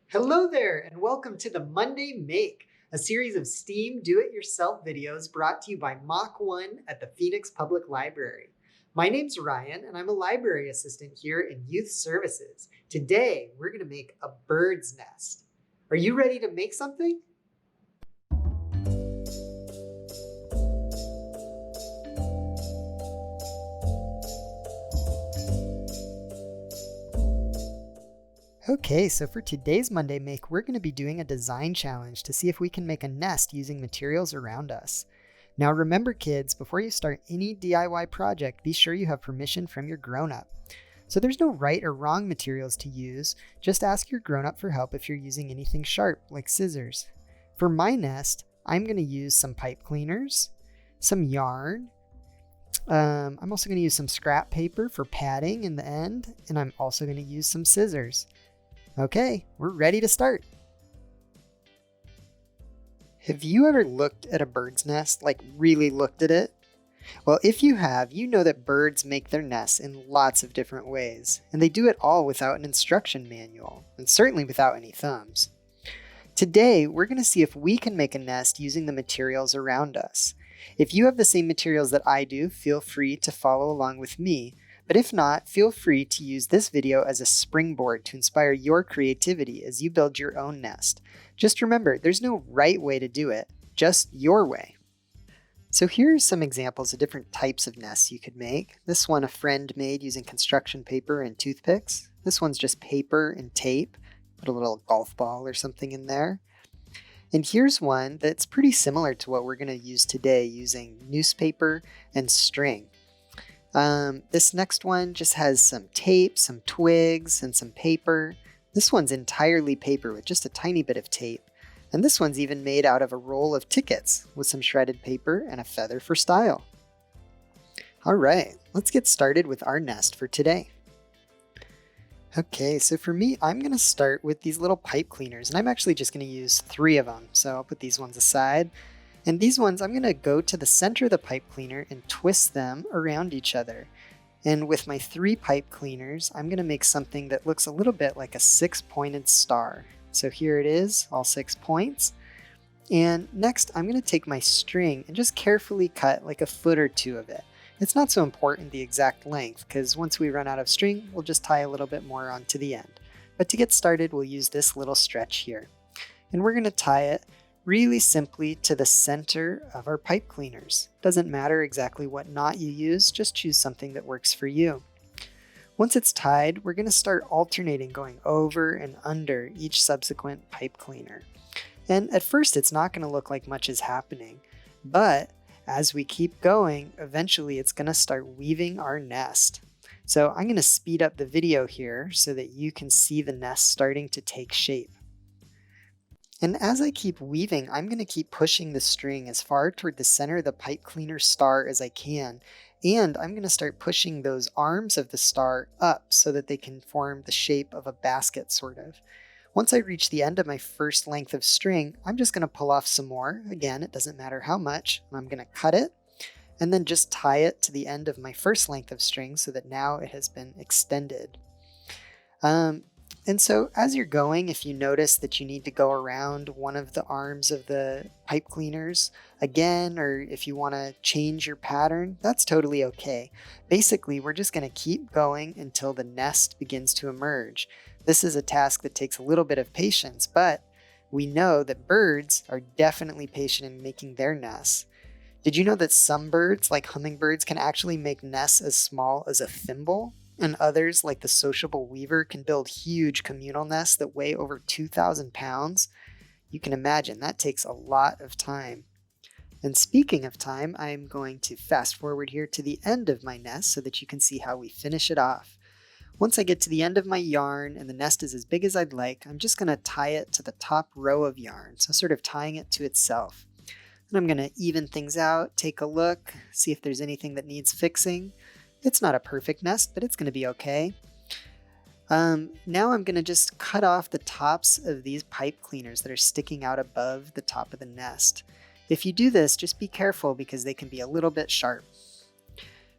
Hello there, and welcome to the Monday Make, a series of STEAM do-it-yourself videos brought to you by Mach 1 at the Phoenix Public Library. My name's Ryan, and I'm a library assistant here in Youth Services. Today, we're going to make a bird's nest. Are you ready to make something? Okay, so for today's Monday Make, we're going to be doing a design challenge to see if we can make a nest using materials around us. Now remember kids, before you start any DIY project, be sure you have permission from your grown-up. So there's no right or wrong materials to use, just ask your grown-up for help if you're using anything sharp, like scissors. For my nest, I'm going to use some pipe cleaners, some yarn, I'm also going to use some scrap paper for padding in the end, and I'm also going to use some scissors. Okay, we're ready to start. Have you ever looked at a bird's nest, like really looked at it? Well, if you have, you know that birds make their nests in lots of different ways, and they do it all without an instruction manual, and certainly without any thumbs. Today, we're going to see if we can make a nest using the materials around us. If you have the same materials that I do, feel free to follow along with me. But if not, feel free to use this video as a springboard to inspire your creativity as you build your own nest. Just remember, there's no right way to do it, just your way. So here are some examples of different types of nests you could make. This one a friend made using construction paper and toothpicks. This one's just paper and tape. Put a little golf ball or something in there. And here's one that's pretty similar to what we're going to use today using newspaper and string. This next one just has some tape, some twigs, and some paper. This one's entirely paper with just a tiny bit of tape. And this one's even made out of a roll of tickets with some shredded paper and a feather for style. All right, let's get started with our nest for today. Okay, so for me, I'm going to start with these little pipe cleaners, and I'm actually just going to use 3 of them. So I'll put these ones aside. And these ones, I'm going to go to the center of the pipe cleaner and twist them around each other. And with my 3 pipe cleaners, I'm going to make something that looks a little bit like a 6-pointed star. So here it is, all 6 points. And next, I'm going to take my string and just carefully cut like a foot or 2 of it. It's not so important the exact length, because once we run out of string, we'll just tie a little bit more onto the end. But to get started, we'll use this little stretch here. And we're going to tie it really simply to the center of our pipe cleaners. Doesn't matter exactly what knot you use, just choose something that works for you. Once it's tied, we're going to start alternating going over and under each subsequent pipe cleaner. And at first it's not going to look like much is happening, but as we keep going, eventually it's going to start weaving our nest. So I'm going to speed up the video here so that you can see the nest starting to take shape. And as I keep weaving, I'm going to keep pushing the string as far toward the center of the pipe cleaner star as I can. And I'm going to start pushing those arms of the star up so that they can form the shape of a basket, sort of. Once I reach the end of my first length of string, I'm just going to pull off some more. Again, it doesn't matter how much. I'm going to cut it and then just tie it to the end of my first length of string so that now it has been extended. And so as you're going, if you notice that you need to go around one of the arms of the pipe cleaners again, or if you want to change your pattern, that's totally okay. Basically, we're just going to keep going until the nest begins to emerge. This is a task that takes a little bit of patience, but we know that birds are definitely patient in making their nests. Did you know that some birds, like hummingbirds, can actually make nests as small as a thimble? And others, like the sociable weaver, can build huge communal nests that weigh over 2,000 pounds. You can imagine that takes a lot of time. And speaking of time, I'm going to fast forward here to the end of my nest so that you can see how we finish it off. Once I get to the end of my yarn and the nest is as big as I'd like, I'm just going to tie it to the top row of yarn, so sort of tying it to itself. And I'm going to even things out, take a look, see if there's anything that needs fixing. It's not a perfect nest, but it's going to be okay. Now I'm going to just cut off the tops of these pipe cleaners that are sticking out above the top of the nest. If you do this, just be careful because they can be a little bit sharp.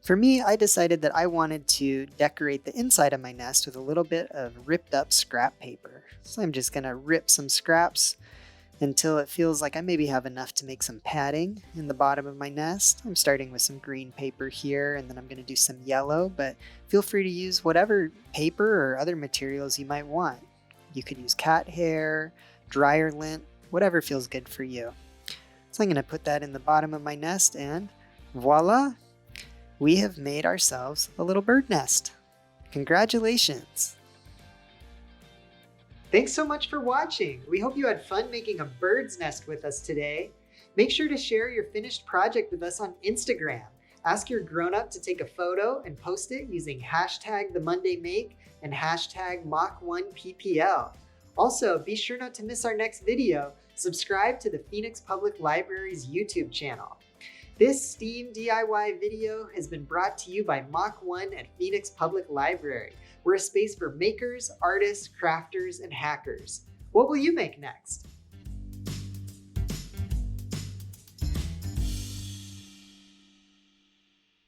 For me, I decided that I wanted to decorate the inside of my nest with a little bit of ripped up scrap paper. So I'm just gonna rip some scraps until it feels like I maybe have enough to make some padding in the bottom of my nest. I'm starting with some green paper here, and then I'm gonna do some yellow, but feel free to use whatever paper or other materials you might want. You could use cat hair, dryer lint, whatever feels good for you. So I'm gonna put that in the bottom of my nest, and voila! We have made ourselves a little bird nest. Congratulations! Thanks so much for watching. We hope you had fun making a bird's nest with us today. Make sure to share your finished project with us on Instagram. Ask your grown-up to take a photo and post it using hashtag #TheMondayMake and hashtag Mach1PPL. Also, be sure not to miss our next video. Subscribe to the Phoenix Public Library's YouTube channel. This STEAM DIY video has been brought to you by Mach 1 at Phoenix Public Library. We're a space for makers, artists, crafters, and hackers. What will you make next?